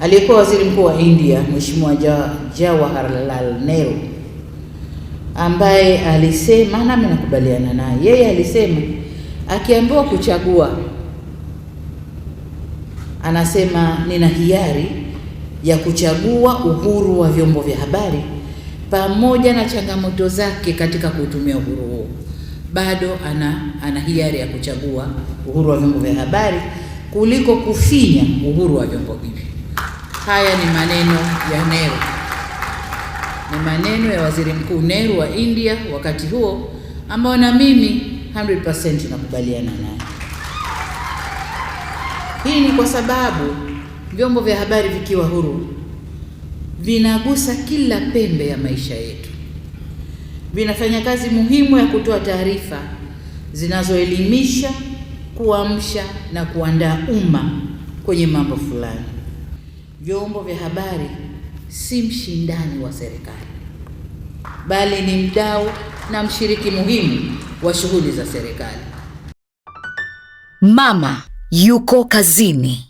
aliyekuwa waziri mkuu wa India Mheshimiwa Jawaharlal Nehru, ambaye alisema, nami nakubaliana naye, yeye alisema akiambiwa kuchagua, anasema nina hiari ya kuchagua uhuru wa vyombo vya habari pamoja na changamoto zake katika kutumia uhuru huo. Bado ana hiari ya kuchagua uhuru wa vyombo vya habari kuliko kufinya uhuru wa vyombo hivi. Haya ni maneno ya Nehru, ni maneno ya waziri mkuu Nehru wa India wakati huo, ambao na mimi 100% nakubaliana naye. Hii ni kwa sababu vyombo vya habari vikiwa huru vinagusa kila pembe ya maisha yetu. Vinafanya kazi muhimu ya kutoa taarifa zinazoelimisha, kuamsha na kuandaa umma kwenye mambo fulani. Vyombo vya habari si mshindani wa serikali, bali ni mdau na mshiriki muhimu wa shughuli za serikali. Mama yuko kazini.